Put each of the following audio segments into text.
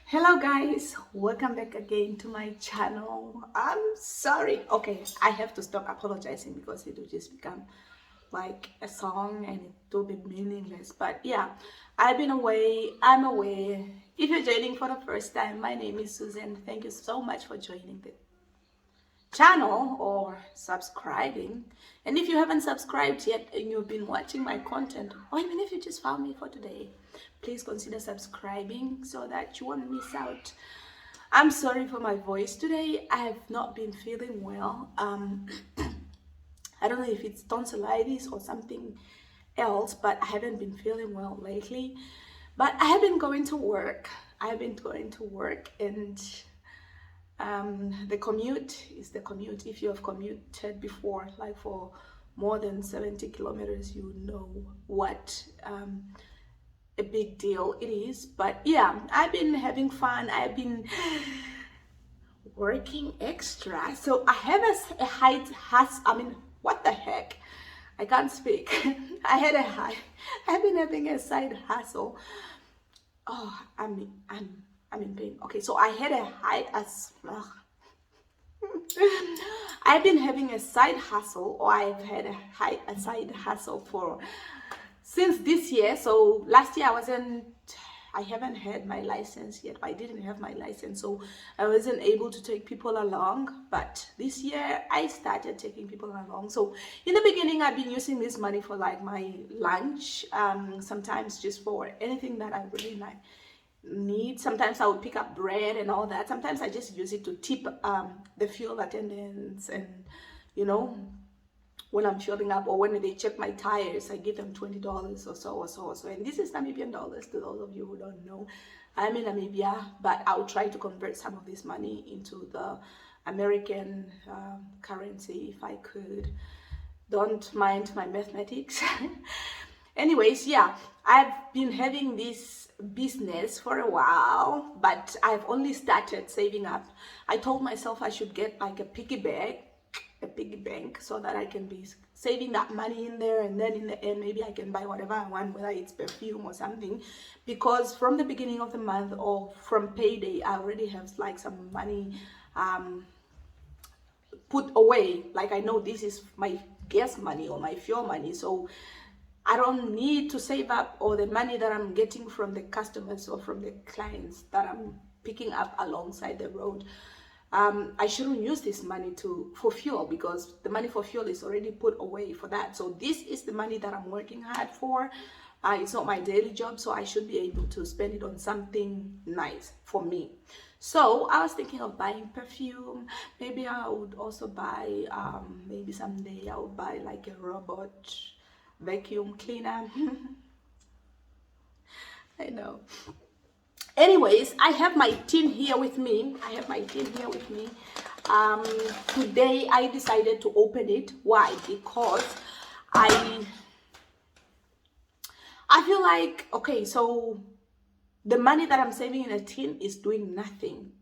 Hello guys, welcome back again to my channel. I'm sorry. Okay, I have to stop apologizing because it will just become like a song and it will be meaningless. But yeah, I've been away. I'm away. If you're joining for the first time, my name is Susan. Thank you so much for joining the channel or subscribing. And if you haven't subscribed yet and you've been watching my content, or even if you just found me for today, please consider subscribing so that you won't miss out. I'm sorry for my voice today. I have not been feeling well. I don't know if it's tonsillitis or something else, but I haven't been feeling well lately. But I have been going to work. I've been going to work, and the commute is the commute. If you have commuted before, like for more than 70 kilometers, you know what a big deal it is. But yeah, I've been having fun. I've been working extra. So I have a height has, I mean, what the heck? I can't speak. I've been having a side hustle. Oh, I'm in pain. Okay, so I had a high as I've been having a side hustle, or I've had a side hustle for since this year. So last year I haven't had my license yet. I didn't have my license, so I wasn't able to take people along. But this year I started taking people along. So in the beginning, I've been using this money for like my lunch, sometimes just for anything that I really need. Sometimes I would pick up bread and all that. Sometimes I just use it to tip the fuel attendants, and you know, when I'm filling up or when they check my tires, I give them $20 or so. And this is Namibian dollars, to those of you who don't know. I'm in Namibia, but I'll try to convert some of this money into the American currency if I could. Don't mind my mathematics. Anyways, yeah, I've been having this business for a while, but I've only started saving up. I told myself I should get like a piggy bank, so that I can be saving that money in there, and then in the end maybe I can buy whatever I want, whether it's perfume or something, because from the beginning of the month or from payday I already have like some money put away. Like I know this is my gas money or my fuel money, so I don't need to save up all the money that I'm getting from the customers or from the clients that I'm picking up alongside the road. I shouldn't use this money for fuel, because the money for fuel is already put away for that. So this is the money that I'm working hard for. It's not my daily job, so I should be able to spend it on something nice for me. So I was thinking of buying perfume. Maybe I would also buy, maybe someday I would buy like a robot vacuum cleaner. I know. Anyways, I have my tin here with me. Today I decided to open it. Why? Because I feel like, okay, so the money that I'm saving in a tin is doing nothing.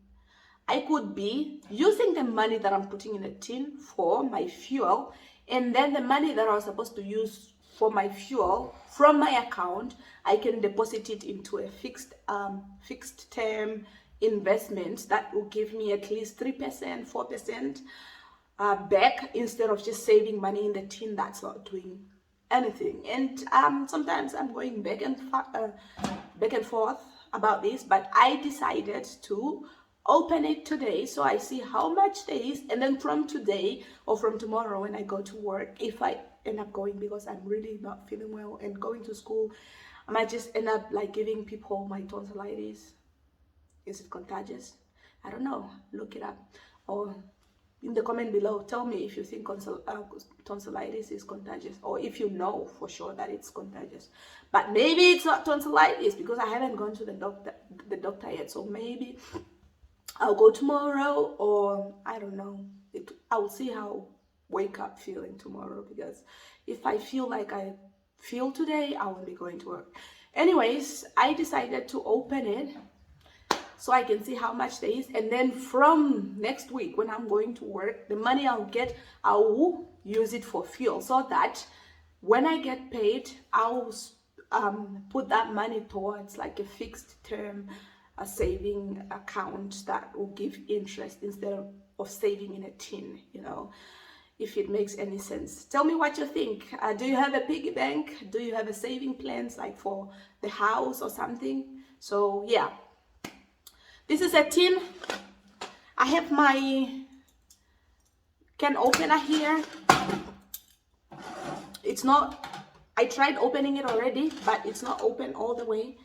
I could be using the money that I'm putting in a tin for my fuel, and then the money that I was supposed to use for my fuel from my account, I can deposit it into a fixed term investment that will give me at least 3%, 4% back, instead of just saving money in the tin that's not doing anything. And sometimes I'm going back and forth about this, but I decided to open it today so I see how much there is, and then from today or from tomorrow when I go to work, if I end up going, because I'm really not feeling well and going to school, I might just end up like giving people my tonsillitis. Is it contagious? I don't know. Look it up, or in the comment below, tell me if you think tonsillitis is contagious, or if you know for sure that it's contagious. But maybe it's not tonsillitis, because I haven't gone to the doctor yet. So maybe I'll go tomorrow, or I don't know. I'll see how wake up feeling tomorrow, because if I feel like I feel today, I won't be going to work. Anyways, I decided to open it so I can see how much there is, and then from next week when I'm going to work, the money I'll get, I will use it for fuel, so that when I get paid, I'll put that money towards like a fixed term a saving account that will give interest instead of saving in a tin, you know, if it makes any sense. Tell me what you think. Do you have a piggy bank? Do you have a saving plans like for the house or something? So yeah, this is a tin. I have my can opener here. It's not, I tried opening it already, but it's not open all the way.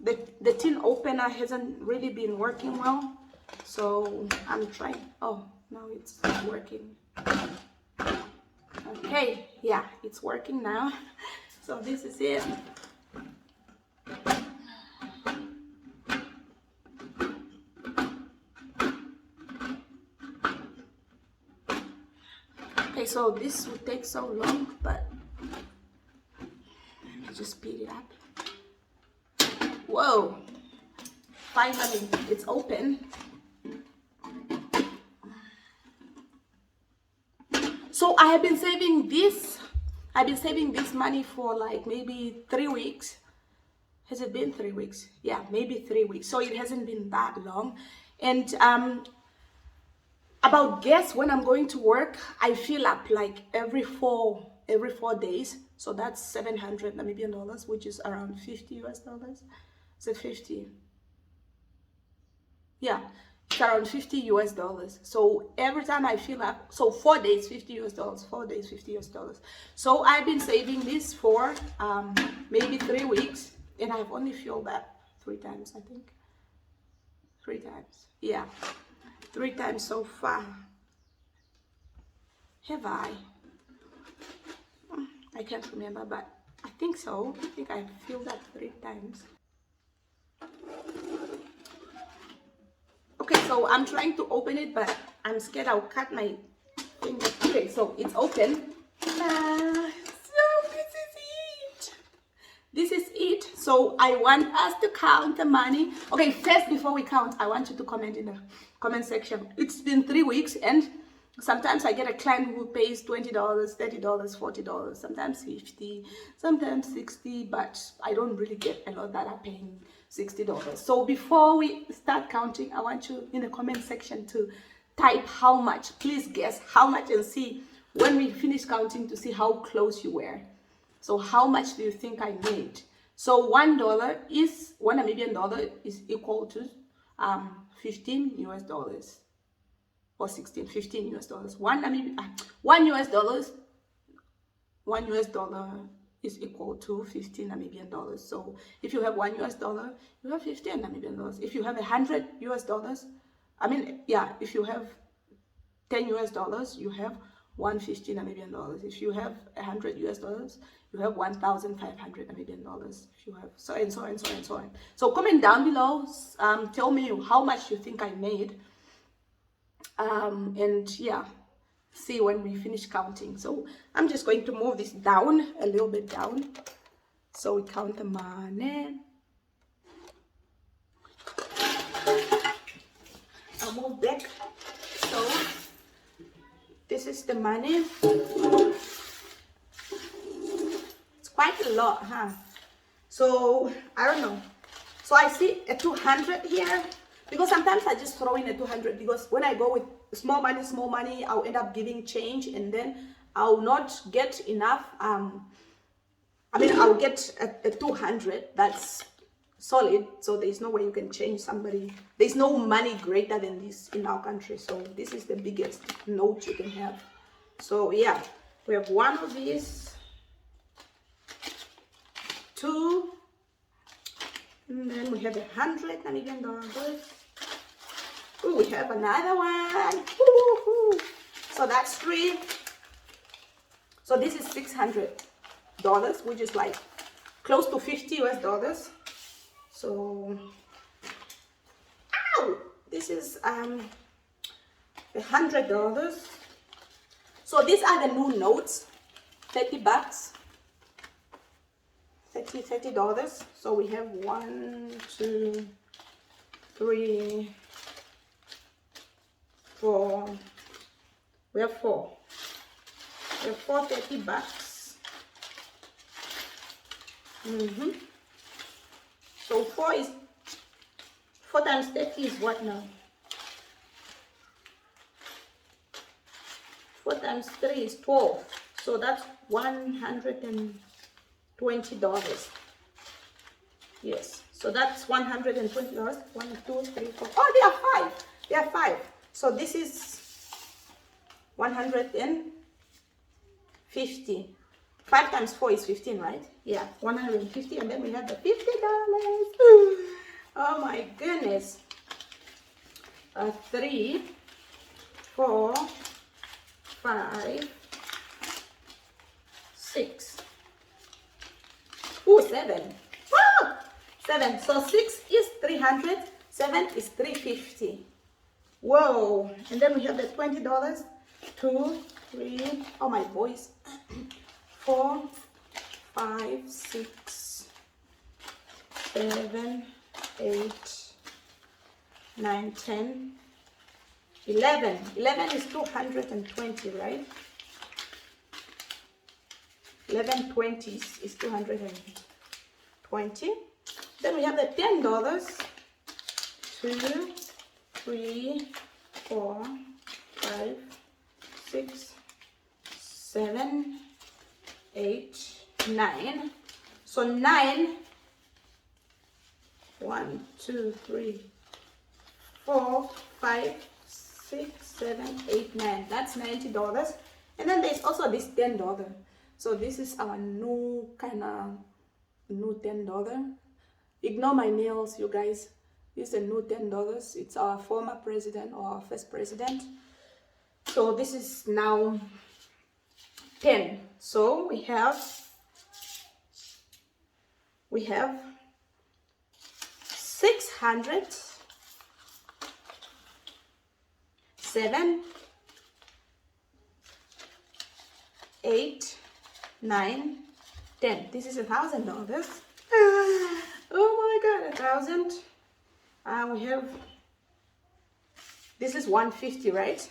The tin opener hasn't really been working well, so I'm trying. Oh, now it's working. Okay, yeah, it's working now. So this is it. Okay, so this would take so long, but let me just speed it up. Whoa, finally it's open. So I have been saving this. I've been saving this money for like maybe 3 weeks. Has it been 3 weeks? Yeah, maybe 3 weeks. So it hasn't been that long. And about gas, when I'm going to work, I fill up like every four days. So that's 700 Namibian dollars, which is around 50 US dollars. Is it 50? Yeah, it's around 50 US dollars. So every time I fill up, so 4 days, 50 US dollars, 4 days, 50 US dollars. So I've been saving this for maybe 3 weeks, and I've only filled up 3 times, I think. 3 times, yeah. 3 times so far. Have I? I can't remember, but I think so. I think I've filled up 3 times. Okay, so I'm trying to open it, but I'm scared I'll cut my finger. Okay, so it's open. So this is it. This is it. So I want us to count the money. Okay, first, before we count, I want you to comment in the comment section. It's been 3 weeks, and sometimes I get a client who pays $20, $30, $40, sometimes 50, sometimes 60, but I don't really get a lot that are paying $60. So before we start counting, I want you in the comment section to type how much. Please guess how much and see when we finish counting to see how close you were. So how much do you think I made? So $1 is, $1 Namibian dollar is equal to 15 US dollars. Or 16, 15 US dollars. $1 US dollars, $1 US dollar is equal to 15 Namibian dollars. So if you have $1 US dollar, you have 15 Namibian dollars. If you have 100 US dollars, if you have 10 US dollars, you have 150 Namibian dollars. If you have 100 US dollars, you have 1,500 Namibian dollars. If you have so and so and so and so on. So comment down below, tell me how much you think I made. And yeah, see when we finish counting. So I'm just going to move this down a little bit down, so we count the money. I'll move back. So this is the money. It's quite a lot, huh? So I don't know. So I see a 200 here. Because sometimes I just throw in a 200, because when I go with small money, I'll end up giving change, and then I'll not get enough. I'll get a 200 that's solid, so there's no way you can change somebody. There's no money greater than this in our country, so this is the biggest note you can have. So yeah, we have 1 of these, 2. And then we have 100 Namibian dollars. Ooh, we have another one. Ooh. So that's 3. So this is $600, which is like close to 50 US dollars. So, ow! This is $100. So these are the new notes, $30. $30. So we have 1, 2, 3, 4. We have 4. We have 4 $30. So 4 times 30 is what now? 4 times 3 is 12. So that's $120. Yes. So that's $120. 1, 2, 3, 4. Oh, they are 5. They are 5. So this is 150. 5 times 4 is 15, right? Yeah, 150, and then we have the $50. Oh my goodness. 3, 4, 5, 6. Ooh, 7. Ah, 7. So 6 is 300. 7 is 350. Whoa. And then we have the $20. 2, 3. Oh, my voice. 4, 5, 6, 7, 8, 9, 10, 11. 11 is 220, right? 1120 is 220. Then we have the $10. 2, 3, 4, 5, 6, 7, 8, 9. So 9. 1, 2, 3, 4, 5, 6, 7, 8, 9. That's $90. And then there's also this $10. So this is our new kind of new $10. Ignore my nails, you guys. This is a new $10. It's our former president or our first president. So this is now 10. So we have 600, 7, 8, 9, 10. This is $1,000. Oh my God, 1,000. We have, this is 150, right?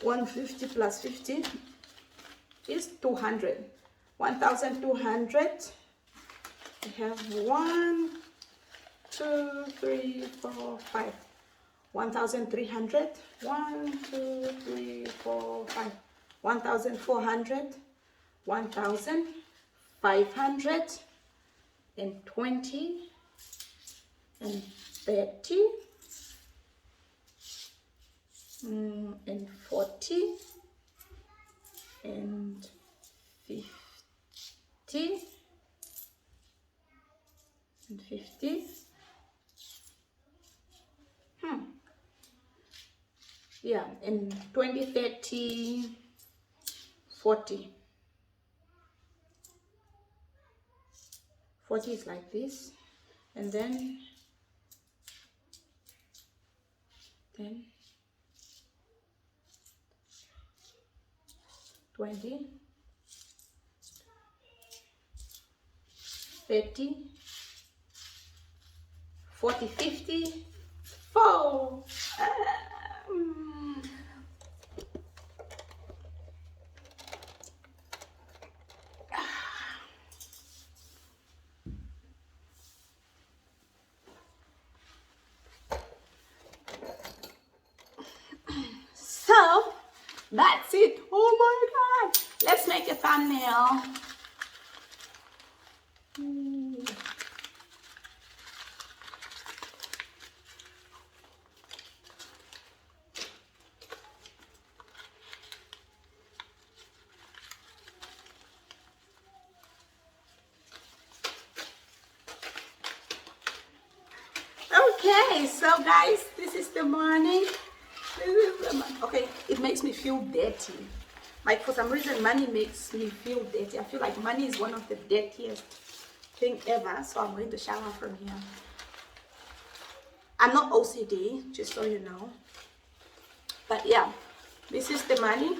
150 plus 50 is 200. 1,200. We have 1, 2, 3, 4, 5. 1,300. 1, 2, 3, 4, 5. 1,400. 1,500 and 20 and 30 and 40 and 50 and 50. Yeah, and 20, 30, 40. 40 is like this, and then 10, 20, 30, 40, 50, 4. So that's it. Oh my God. Let's make a thumbnail. Okay, so guys, this is the morning. Okay, it makes me feel dirty. Like for some reason, money makes me feel dirty. I feel like money is one of the dirtiest thing ever. So I'm going to shower from here. I'm not OCD, just so you know. But yeah, this is the money.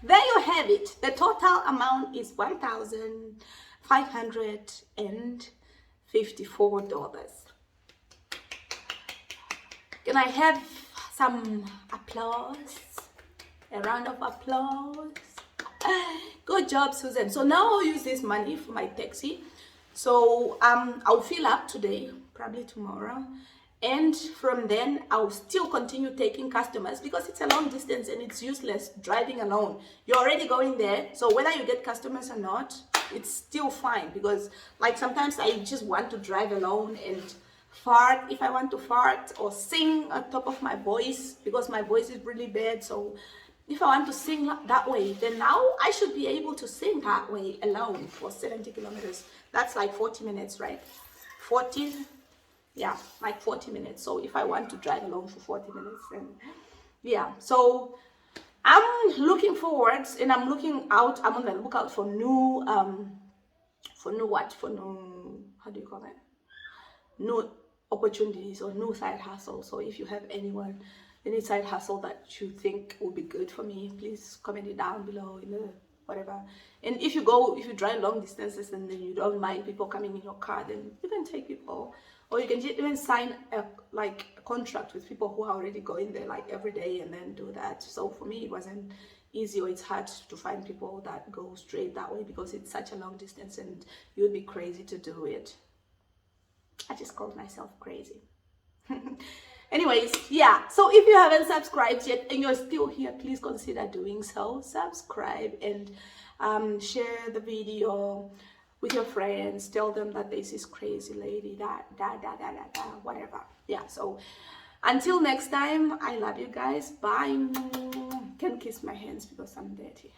there you have it. The total amount is $1,554. Can I have some applause? A round of applause. Good job, Susan. So now I'll use this money for my taxi. So I'll fill up today, probably tomorrow. And from then, I'll still continue taking customers because it's a long distance and it's useless driving alone. You're already going there. So whether you get customers or not, it's still fine because like sometimes I just want to drive alone and fart if I want to fart or sing at top of my voice because my voice is really bad. So if I want to sing that way, then now I should be able to sing that way alone for 70 kilometers. That's like 40 minutes, right? 40, yeah, like 40 minutes. So if I want to drive alone for 40 minutes, then yeah. So I'm looking forward and I'm looking out. I'm on the lookout for new, how do you call it? New opportunities or new side hustle. So if you have any side hustle that you think will be good for me, please comment it down below in the whatever. And if you drive long distances and then you don't mind people coming in your car, then you can take people, or you can even sign a contract with people who are already going there like every day and then do that. So for me it wasn't easy, or it's hard to find people that go straight that way because it's such a long distance and you would be crazy to do it. I just called myself crazy. Anyways, yeah, so if you haven't subscribed yet and you're still here, please consider doing so. Subscribe and share the video with your friends. Tell them that there's this crazy lady, whatever. Yeah, so until next time, I love you guys. Bye. Can't kiss my hands because I'm dirty.